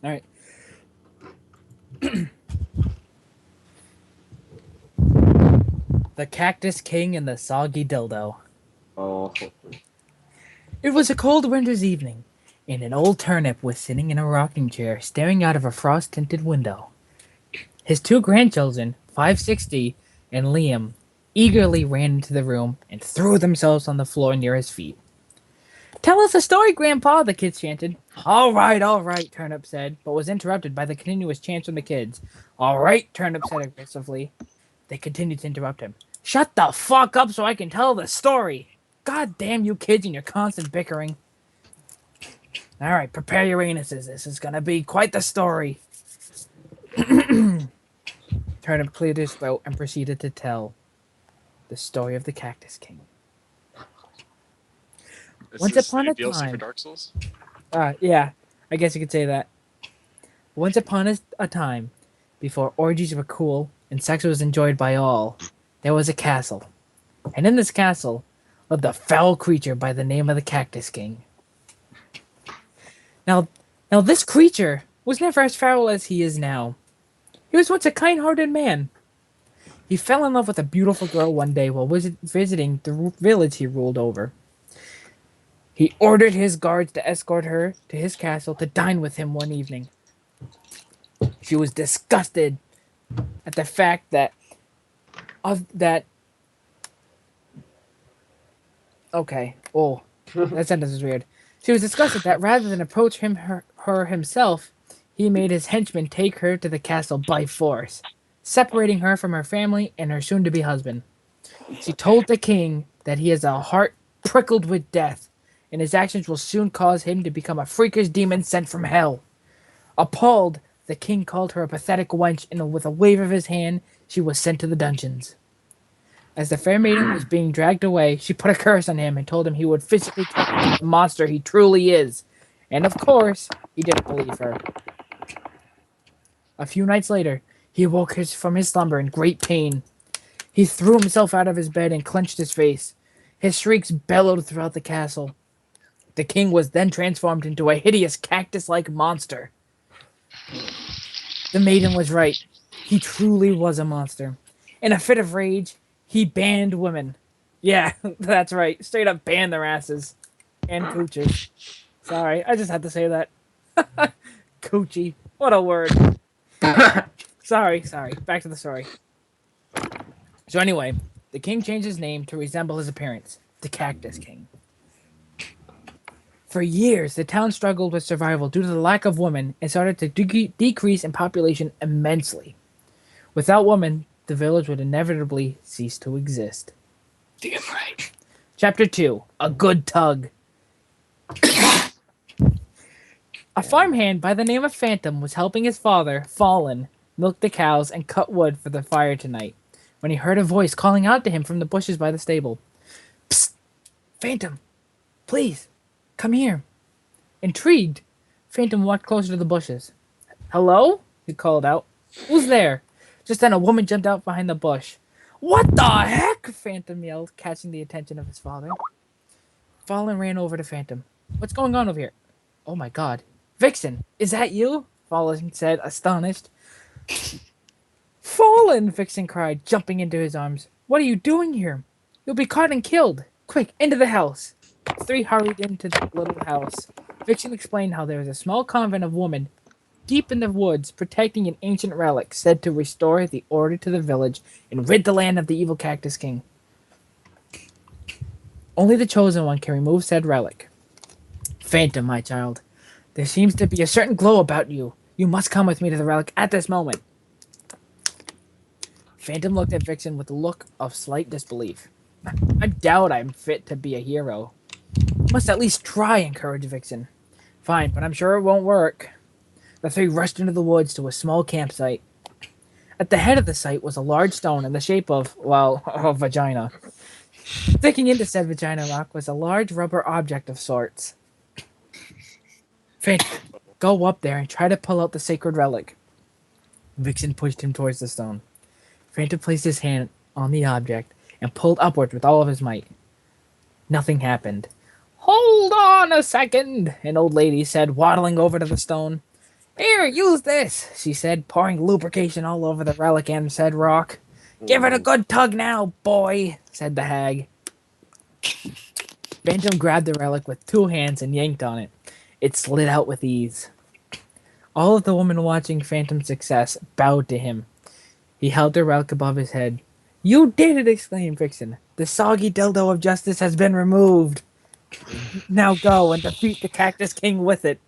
All right. The Cactus King and the Soggy Dildo. Oh, It was a cold winter's evening, and an old turnip was sitting in a rocking chair, staring out of a frost-tinted window. His two grandchildren, 560 and Liam, eagerly ran into the room and threw themselves on the floor near his feet. Tell us a story, Grandpa, the kids chanted. All right, Turnip said, but was interrupted by the continuous chants from the kids. All right, Turnip said aggressively. They continued to interrupt him. Shut the fuck up so I can tell the story. God damn you kids and your constant bickering. All right, prepare your anuses. This is going to be quite the story. Turnip cleared his throat and proceeded to tell the story of the Cactus King. Is Once this the upon a DLC for time. Dark Souls? Yeah, I guess you could say that. Once upon a time, before orgies were cool and sex was enjoyed by all, there was a castle. And in this castle lived a foul creature by the name of the Cactus King. Now, now this creature was never as foul as he is now. He was once a kind-hearted man. He fell in love with a beautiful girl one day while visiting the village he ruled over. He ordered his guards to escort her to his castle to dine with him one evening. She was disgusted at the fact that okay. Oh, that sentence is weird. She was disgusted that rather than approach her himself, he made his henchmen take her to the castle by force, separating her from her family and her soon-to-be husband. She told the king that he has a heart prickled with death, and his actions will soon cause him to become a freakish demon sent from hell. Appalled, the king called her a pathetic wench, and with a wave of his hand, she was sent to the dungeons. As the fair maiden was being dragged away, she put a curse on him and told him he would physically kill the monster he truly is. And of course, he didn't believe her. A few nights later, he awoke from his slumber in great pain. He threw himself out of his bed and clenched his face. His shrieks bellowed throughout the castle. The king was then transformed into a hideous cactus-like monster. The maiden was right. He truly was a monster. In a fit of rage, he banned women. Yeah, that's right. Straight up banned their asses. And cooches. Sorry, I just had to say that. Coochie. What a word. Sorry. Back to the story. So anyway, the king changed his name to resemble his appearance. The Cactus King. For years, the town struggled with survival due to the lack of women and started to decrease in population immensely. Without women, the village would inevitably cease to exist. Damn right. Chapter 2. A Good Tug. A farmhand by the name of Phantom was helping his father, Fallen, milk the cows and cut wood for the fire tonight, when he heard a voice calling out to him from the bushes by the stable. Psst! Phantom! Please! Come here! Intrigued, Phantom walked closer to the bushes. Hello? He called out. Who's there? Just then a woman jumped out behind the bush. What the heck? Phantom yelled, catching the attention of his father. Fallen ran over to Phantom. What's going on over here? Oh my god. Vixen, is that you? Fallen said, astonished. Fallen, Vixen cried, jumping into his arms. What are you doing here? You'll be caught and killed. Quick, into the house. The three hurried into the little house. Vixen explained how there was a small convent of women deep in the woods protecting an ancient relic said to restore the order to the village and rid the land of the evil Cactus King. Only the chosen one can remove said relic. Phantom, my child, there seems to be a certain glow about you. You must come with me to the relic at this moment. Phantom looked at Vixen with a look of slight disbelief. I doubt I'm fit to be a hero. You must at least try, encouraged Vixen. Fine, but I'm sure it won't work. The three rushed into the woods to a small campsite. At the head of the site was a large stone in the shape of, well, a vagina. Sticking into said vagina rock was a large rubber object of sorts. Phantom, go up there and try to pull out the sacred relic. Vixen pushed him towards the stone. Phantom placed his hand on the object and pulled upward with all of his might. Nothing happened. Hold on a second, an old lady said, waddling over to the stone. Here, use this, she said, pouring lubrication all over the relic and said Rock. Give it a Mm. good tug now, boy, said the hag. Phantom grabbed the relic with two hands and yanked on it. It slid out with ease. All of the women watching Phantom's success bowed to him. He held the relic above his head. You did it, exclaimed Vixen. The soggy dildo of justice has been removed. Now go and defeat the Cactus King with it.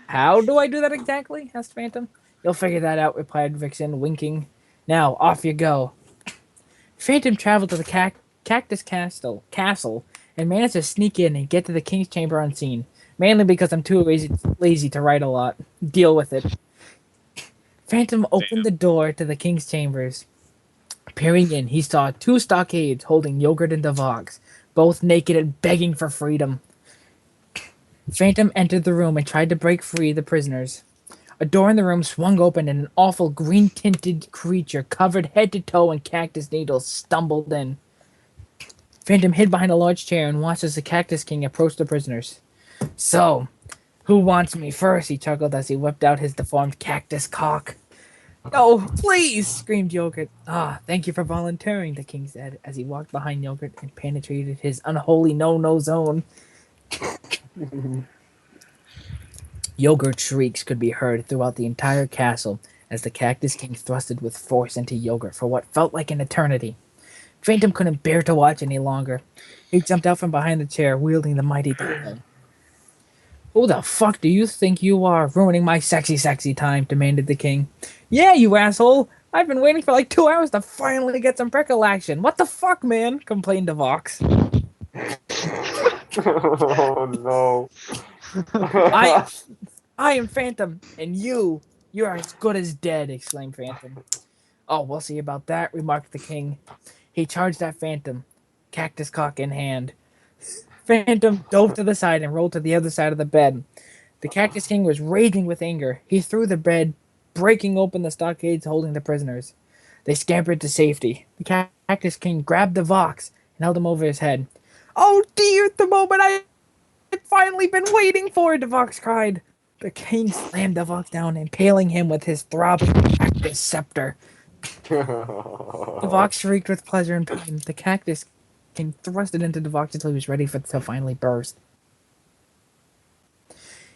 How do I do that exactly? Asked Phantom. You'll figure that out, replied Vixen, winking. Now, off you go. Phantom traveled to the Cactus Castle and managed to sneak in and get to the King's Chamber unseen, mainly because I'm too lazy to write a lot. Deal with it. Phantom opened the door to the King's Chambers. Peering in, he saw two stockades holding Yogurt and Devox, both naked and begging for freedom. Phantom entered the room and tried to break free the prisoners. A door in the room swung open and an awful green-tinted creature covered head to toe in cactus needles stumbled in. Phantom hid behind a large chair and watched as the Cactus King approached the prisoners. So, who wants me first? He chuckled as he whipped out his deformed cactus cock. No, please! Screamed Yogurt. Ah, thank you for volunteering, the king said as he walked behind Yogurt and penetrated his unholy no-no zone. Yogurt's shrieks could be heard throughout the entire castle as the Cactus King thrusted with force into Yogurt for what felt like an eternity. Phantom couldn't bear to watch any longer. He jumped out from behind the chair, wielding the mighty dildo. Who the fuck do you think you are, ruining my sexy, sexy time? Demanded the king. Yeah, you asshole! I've been waiting for like 2 hours to finally get some prickle action. What the fuck, man? Complained the Vox. Oh no. I I am Phantom, and you are as good as dead, exclaimed Phantom. Oh, we'll see about that, remarked the king. He charged at Phantom, cactus cock in hand. Phantom dove to the side and rolled to the other side of the bed. The Cactus King was raging with anger. He threw the bed, breaking open the stockades holding the prisoners. They scampered to safety. The Cactus King grabbed the Vox and held him over his head. Oh dear, the moment I've finally been waiting for, the Vox cried. The king slammed the Vox down, impaling him with his throbbing cactus scepter. The Vox shrieked with pleasure and pain. The Cactus King thrust it into the Vox until he was ready for it to finally burst.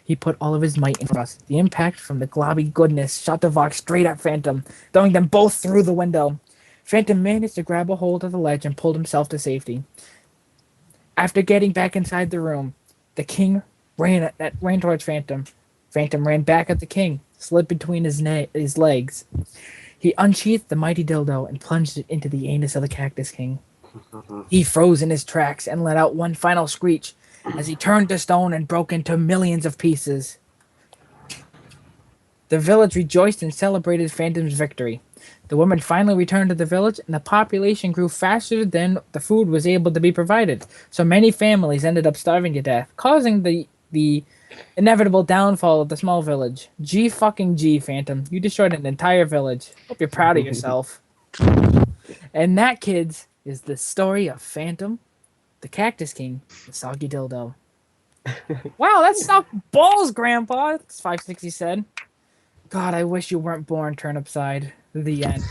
He put all of his might into thrust. The impact from the globby goodness shot the Vox straight at Phantom, throwing them both through the window. Phantom managed to grab a hold of the ledge and pulled himself to safety. After getting back inside the room, the king ran towards Phantom. Phantom ran back at the king, slid between his legs. He unsheathed the mighty dildo and plunged it into the anus of the Cactus King. He froze in his tracks and let out one final screech as he turned to stone and broke into millions of pieces. The village rejoiced and celebrated Phantom's victory. The women finally returned to the village, and the population grew faster than the food was able to be provided. So many families ended up starving to death, causing the inevitable downfall of the small village. G fucking G, Phantom. You destroyed an entire village. Hope you're proud of yourself. And that, kids, is the story of Phantom, the Cactus King, the Soggy Dildo. Wow, that sucked balls, Grandpa, 560 said. God, I wish you weren't born turnip side. The end.